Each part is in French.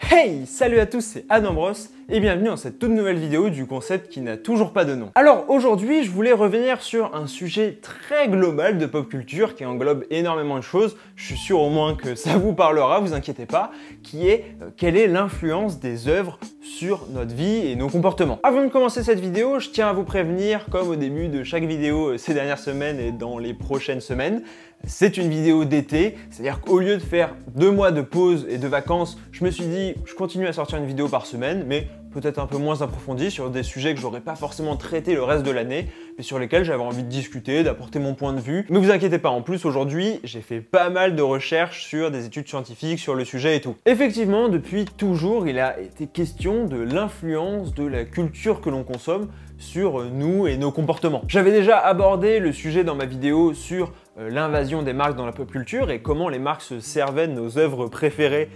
Hey, salut à tous, c'est Adam Bros et bienvenue dans cette toute nouvelle vidéo du concept qui n'a toujours pas de nom. Alors aujourd'hui, je voulais revenir sur un sujet très global de pop culture qui englobe énormément de choses. Je suis sûr au moins que ça vous parlera, vous inquiétez pas, qui est quelle est l'influence des œuvres sur notre vie et nos comportements. Avant de commencer cette vidéo, je tiens à vous prévenir, comme au début de chaque vidéo ces dernières semaines et dans les prochaines semaines, c'est une vidéo d'été, c'est-à-dire qu'au lieu de faire 2 mois de pause et de vacances, je me suis dit, je continue à sortir une vidéo par semaine, mais peut-être un peu moins approfondie sur des sujets que j'aurais pas forcément traités le reste de l'année, mais sur lesquels j'avais envie de discuter, d'apporter mon point de vue. Mais vous inquiétez pas, en plus aujourd'hui, j'ai fait pas mal de recherches sur des études scientifiques sur le sujet et tout. Effectivement, depuis toujours, il a été question de l'influence de la culture que l'on consomme sur nous et nos comportements. J'avais déjà abordé le sujet dans ma vidéo sur l'invasion des marques dans la pop culture et comment les marques se servaient de nos œuvres préférées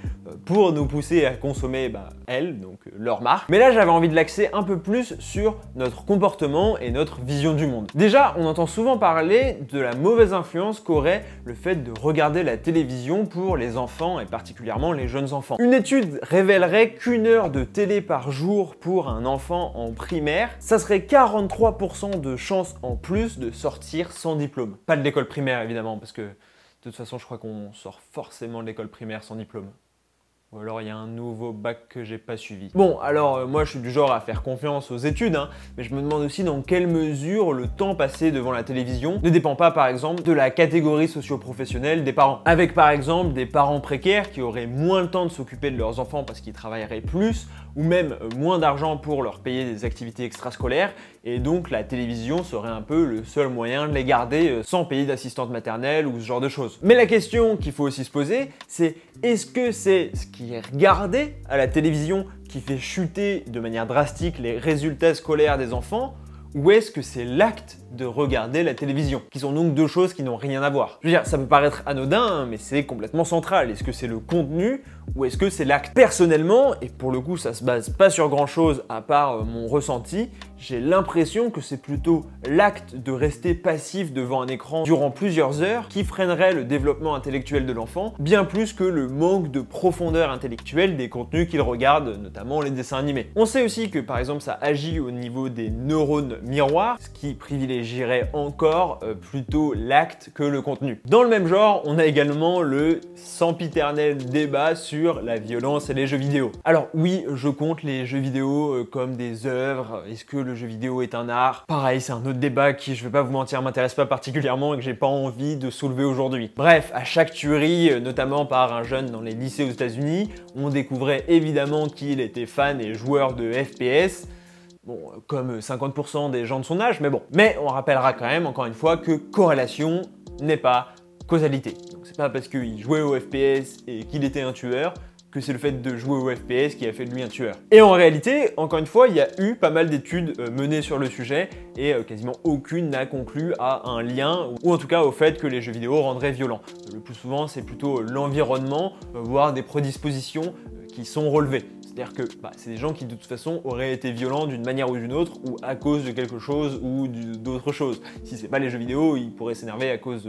pour nous pousser à consommer elles, donc leurs marques. Mais là, j'avais envie de l'axer un peu plus sur notre comportement et notre vision du monde. Déjà, on entend souvent parler de la mauvaise influence qu'aurait le fait de regarder la télévision pour les enfants et particulièrement les jeunes enfants. Une étude révélerait qu'1 heure de télé par jour pour un enfant en primaire, ça serait 43% de chances en plus de sortir sans diplôme. Pas de l'école primaire évidemment, parce que de toute façon je crois qu'on sort forcément de l'école primaire sans diplôme. Ou alors il y a un nouveau bac que j'ai pas suivi. Bon, alors moi je suis du genre à faire confiance aux études, mais je me demande aussi dans quelle mesure le temps passé devant la télévision ne dépend pas par exemple de la catégorie socio-professionnelle des parents. Avec par exemple des parents précaires qui auraient moins le temps de s'occuper de leurs enfants parce qu'ils travailleraient plus, ou même moins d'argent pour leur payer des activités extrascolaires, et donc la télévision serait un peu le seul moyen de les garder sans payer d'assistante maternelle ou ce genre de choses. Mais la question qu'il faut aussi se poser, c'est est-ce que c'est ce qui est regardé à la télévision qui fait chuter de manière drastique les résultats scolaires des enfants, ou est-ce que c'est l'acte de regarder la télévision, qui sont donc deux choses qui n'ont rien à voir? Je veux dire, ça peut paraître anodin, mais c'est complètement central. Est-ce que c'est le contenu ou est-ce que c'est l'acte? Personnellement, et pour le coup ça se base pas sur grand chose à part mon ressenti, j'ai l'impression que c'est plutôt l'acte de rester passif devant un écran durant plusieurs heures qui freinerait le développement intellectuel de l'enfant, bien plus que le manque de profondeur intellectuelle des contenus qu'il regarde, notamment les dessins animés. On sait aussi que par exemple ça agit au niveau des neurones miroirs, ce qui privilégierait encore plutôt l'acte que le contenu. Dans le même genre, on a également le sempiternel débat sur la violence et les jeux vidéo. Alors oui, je compte les jeux vidéo comme des œuvres. Est-ce que le jeu vidéo est un art? Pareil, c'est un autre débat qui, je vais pas vous mentir, m'intéresse pas particulièrement et que j'ai pas envie de soulever aujourd'hui. Bref, à chaque tuerie, notamment par un jeune dans les lycées aux États-Unis, on découvrait évidemment qu'il était fan et joueur de FPS. Bon, comme 50% des gens de son âge, mais bon. Mais on rappellera quand même, encore une fois, que corrélation n'est pas causalité. Donc c'est pas parce qu'il jouait au FPS et qu'il était un tueur que c'est le fait de jouer au FPS qui a fait de lui un tueur. Et en réalité, encore une fois, il y a eu pas mal d'études menées sur le sujet et quasiment aucune n'a conclu à un lien ou en tout cas au fait que les jeux vidéo rendraient violents. Le plus souvent, c'est plutôt l'environnement, voire des prédispositions qui sont relevées. C'est-à-dire que c'est des gens qui de toute façon auraient été violents d'une manière ou d'une autre ou à cause de quelque chose ou d'autre chose. Si c'est pas les jeux vidéo, ils pourraient s'énerver à cause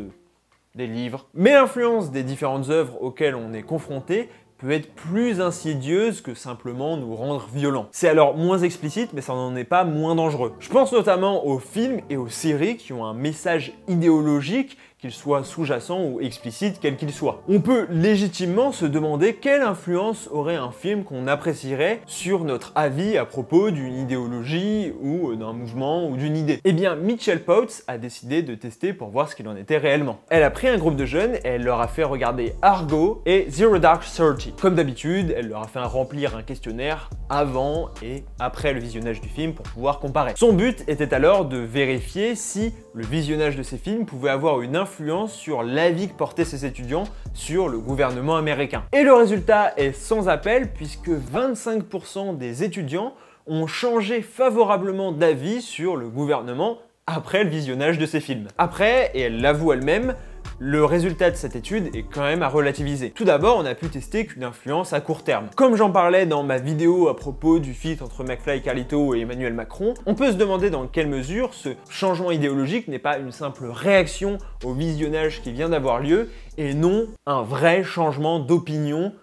des livres. Mais l'influence des différentes œuvres auxquelles on est confronté peut être plus insidieuse que simplement nous rendre violents. C'est alors moins explicite, mais ça n'en est pas moins dangereux. Je pense notamment aux films et aux séries qui ont un message idéologique, qu'il soit sous-jacent ou explicite, quel qu'il soit. On peut légitimement se demander quelle influence aurait un film qu'on apprécierait sur notre avis à propos d'une idéologie ou d'un mouvement ou d'une idée. Eh bien, Mitchell Potts a décidé de tester pour voir ce qu'il en était réellement. Elle a pris un groupe de jeunes et elle leur a fait regarder Argo et Zero Dark Thirty. Comme d'habitude, elle leur a fait remplir un questionnaire avant et après le visionnage du film pour pouvoir comparer. Son but était alors de vérifier si le visionnage de ces films pouvait avoir une influence sur l'avis que portaient ces étudiants sur le gouvernement américain. Et le résultat est sans appel puisque 25% des étudiants ont changé favorablement d'avis sur le gouvernement après le visionnage de ces films. Après, et elle l'avoue elle-même, le résultat de cette étude est quand même à relativiser. Tout d'abord, on a pu tester qu'une influence à court terme. Comme j'en parlais dans ma vidéo à propos du feat entre McFly et Carlito et Emmanuel Macron, on peut se demander dans quelle mesure ce changement idéologique n'est pas une simple réaction au visionnage qui vient d'avoir lieu et non un vrai changement d'opinion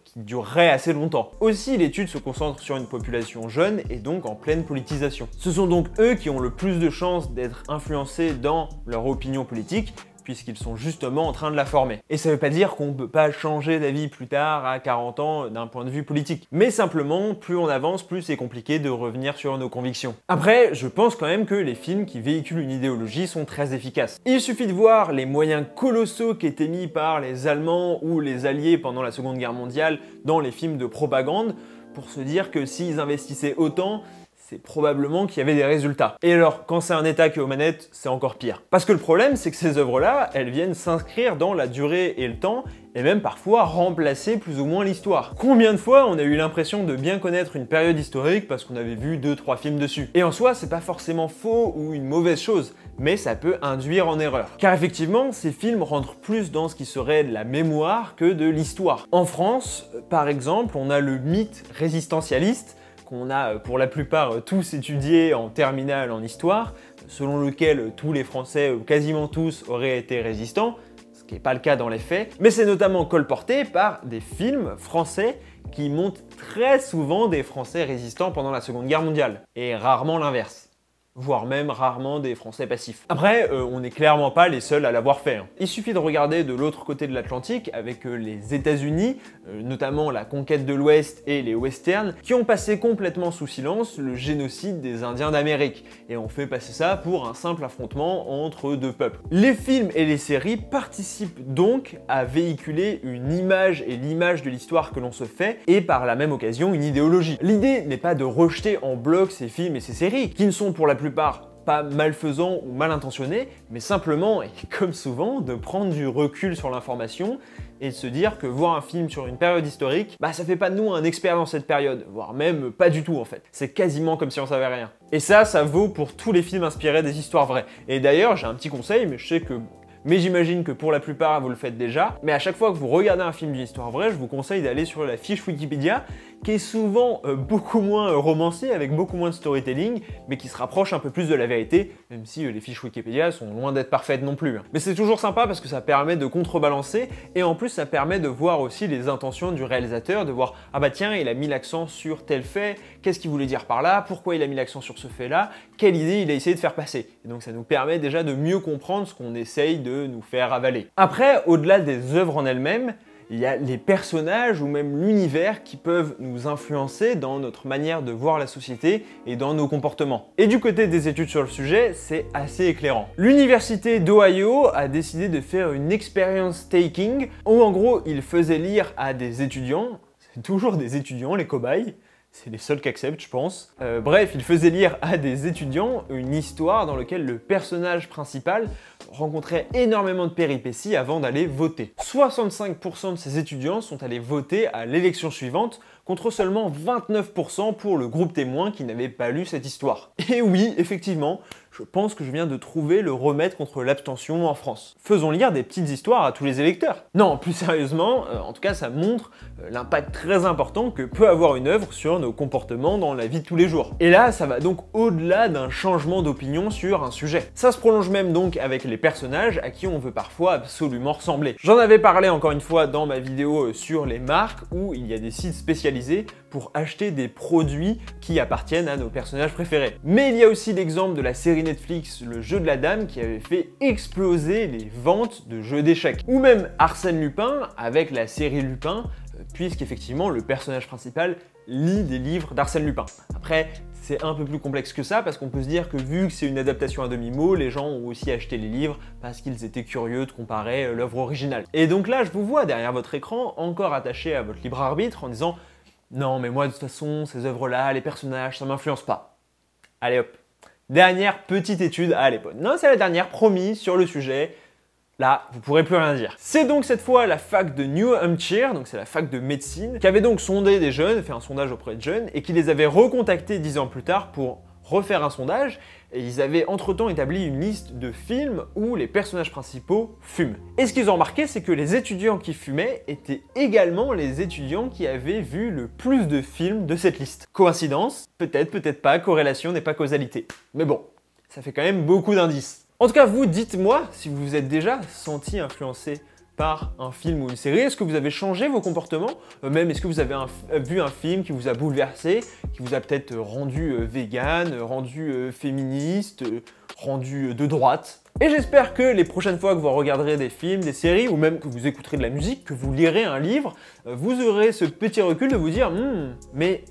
qui durerait assez longtemps. Aussi, l'étude se concentre sur une population jeune et donc en pleine politisation. Ce sont donc eux qui ont le plus de chances d'être influencés dans leur opinion politique, puisqu'ils sont justement en train de la former. Et ça veut pas dire qu'on peut pas changer d'avis plus tard à 40 ans d'un point de vue politique. Mais simplement, plus on avance, plus c'est compliqué de revenir sur nos convictions. Après, je pense quand même que les films qui véhiculent une idéologie sont très efficaces. Il suffit de voir les moyens colossaux qui étaient mis par les Allemands ou les Alliés pendant la Seconde Guerre mondiale dans les films de propagande pour se dire que s'ils investissaient autant, c'est probablement qu'il y avait des résultats. Et alors, quand c'est un État qui est aux manettes, c'est encore pire. Parce que le problème, c'est que ces œuvres-là, elles viennent s'inscrire dans la durée et le temps, et même parfois remplacer plus ou moins l'histoire. Combien de fois on a eu l'impression de bien connaître une période historique parce qu'on avait vu 2-3 films dessus? Et en soi, c'est pas forcément faux ou une mauvaise chose, mais ça peut induire en erreur. Car effectivement, ces films rentrent plus dans ce qui serait de la mémoire que de l'histoire. En France, par exemple, on a le mythe résistentialiste, qu'on a pour la plupart tous étudiés en terminale en histoire, selon lequel tous les Français, ou quasiment tous, auraient été résistants, ce qui n'est pas le cas dans les faits, mais c'est notamment colporté par des films français qui montrent très souvent des Français résistants pendant la Seconde Guerre mondiale, et rarement l'inverse. Voire même rarement des Français passifs. Après, on n'est clairement pas les seuls à l'avoir fait. Il suffit de regarder de l'autre côté de l'Atlantique avec les États-Unis, notamment la conquête de l'Ouest et les westerns, qui ont passé complètement sous silence le génocide des Indiens d'Amérique, et ont fait passer ça pour un simple affrontement entre deux peuples. Les films et les séries participent donc à véhiculer une image et l'image de l'histoire que l'on se fait, et par la même occasion une idéologie. L'idée n'est pas de rejeter en bloc ces films et ces séries, qui ne sont pour la plupart pas malfaisants ou mal intentionnés, mais simplement, et comme souvent, de prendre du recul sur l'information et de se dire que voir un film sur une période historique, bah ça fait pas de nous un expert dans cette période, voire même pas du tout en fait. C'est quasiment comme si on savait rien. Et ça vaut pour tous les films inspirés des histoires vraies. Et d'ailleurs, j'ai un petit conseil, mais j'imagine que pour la plupart, vous le faites déjà. Mais à chaque fois que vous regardez un film d'une histoire vraie, je vous conseille d'aller sur la fiche Wikipédia, qui est souvent beaucoup moins romancée, avec beaucoup moins de storytelling, mais qui se rapproche un peu plus de la vérité, même si les fiches Wikipédia sont loin d'être parfaites non plus. Mais c'est toujours sympa parce que ça permet de contrebalancer, et en plus ça permet de voir aussi les intentions du réalisateur, de voir « Ah bah tiens, il a mis l'accent sur tel fait, qu'est-ce qu'il voulait dire par là, pourquoi il a mis l'accent sur ce fait-là, quelle idée il a essayé de faire passer ?» Et donc ça nous permet déjà de mieux comprendre ce qu'on essaye de nous faire avaler. Après, au-delà des œuvres en elles-mêmes, il y a les personnages ou même l'univers qui peuvent nous influencer dans notre manière de voir la société et dans nos comportements. Et du côté des études sur le sujet, c'est assez éclairant. L'université d'Ohio a décidé de faire une experience taking où en gros, ils faisaient lire à des étudiants, c'est toujours des étudiants les cobayes, c'est les seuls qui acceptent, je pense. Bref, il faisait lire à des étudiants une histoire dans laquelle le personnage principal rencontrait énormément de péripéties avant d'aller voter. 65% de ces étudiants sont allés voter à l'élection suivante, contre seulement 29% pour le groupe témoin qui n'avait pas lu cette histoire. Et oui, effectivement, je pense que je viens de trouver le remède contre l'abstention en France. Faisons lire des petites histoires à tous les électeurs. Non, plus sérieusement, en tout cas ça montre l'impact très important que peut avoir une œuvre sur nos comportements dans la vie de tous les jours. Et là, ça va donc au-delà d'un changement d'opinion sur un sujet. Ça se prolonge même donc avec les personnages à qui on veut parfois absolument ressembler. J'en avais parlé encore une fois dans ma vidéo sur les marques où il y a des sites spécialisés pour acheter des produits qui appartiennent à nos personnages préférés. Mais il y a aussi l'exemple de la série Netflix Le Jeu de la Dame qui avait fait exploser les ventes de jeux d'échecs. Ou même Arsène Lupin avec la série Lupin, puisqu'effectivement le personnage principal lit des livres d'Arsène Lupin. Après, c'est un peu plus complexe que ça parce qu'on peut se dire que vu que c'est une adaptation à demi-mot, les gens ont aussi acheté les livres parce qu'ils étaient curieux de comparer l'œuvre originale. Et donc là, je vous vois derrière votre écran, encore attaché à votre libre arbitre en disant « Non, mais moi de toute façon, ces œuvres-là, les personnages, ça m'influence pas. » Allez hop, dernière petite étude à l'époque. Non, c'est la dernière, promis, sur le sujet. Là, vous pourrez plus rien dire. C'est donc cette fois la fac de New Hampshire, donc c'est la fac de médecine, qui avait donc sondé des jeunes, fait un sondage auprès de jeunes, et qui les avait recontactés 10 ans plus tard pour refaire un sondage, et ils avaient entre-temps établi une liste de films où les personnages principaux fument. Et ce qu'ils ont remarqué, c'est que les étudiants qui fumaient étaient également les étudiants qui avaient vu le plus de films de cette liste. Coïncidence? Peut-être, peut-être pas, corrélation n'est pas causalité. Mais bon, ça fait quand même beaucoup d'indices. En tout cas, vous, dites-moi si vous vous êtes déjà senti influencé par un film ou une série? Est-ce que vous avez changé vos comportements? Même est-ce que vous avez vu un film qui vous a bouleversé, qui vous a peut-être rendu vegan, rendu féministe, rendu de droite? Et j'espère que les prochaines fois que vous regarderez des films, des séries, ou même que vous écouterez de la musique, que vous lirez un livre, vous aurez ce petit recul de vous dire mais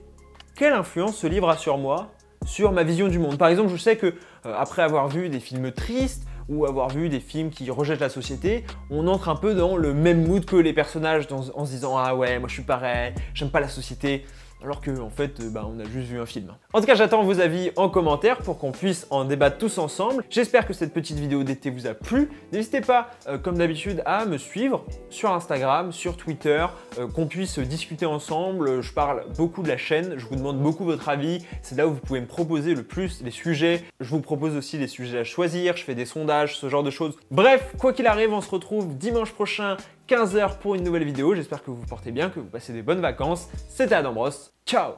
quelle influence ce livre a sur moi, sur ma vision du monde? Par exemple, je sais que après avoir vu des films tristes, ou avoir vu des films qui rejettent la société, on entre un peu dans le même mood que les personnages en se disant « Ah ouais, moi je suis pareil, j'aime pas la société », alors que en fait, on a juste vu un film. En tout cas, j'attends vos avis en commentaire pour qu'on puisse en débattre tous ensemble. J'espère que cette petite vidéo d'été vous a plu. N'hésitez pas, comme d'habitude, à me suivre sur Instagram, sur Twitter, qu'on puisse discuter ensemble. Je parle beaucoup de la chaîne, je vous demande beaucoup votre avis. C'est là où vous pouvez me proposer le plus les sujets. Je vous propose aussi des sujets à choisir, je fais des sondages, ce genre de choses. Bref, quoi qu'il arrive, on se retrouve dimanche prochain, 15 h pour une nouvelle vidéo. J'espère que vous vous portez bien, que vous passez des bonnes vacances. C'était Adam Bros. Ciao!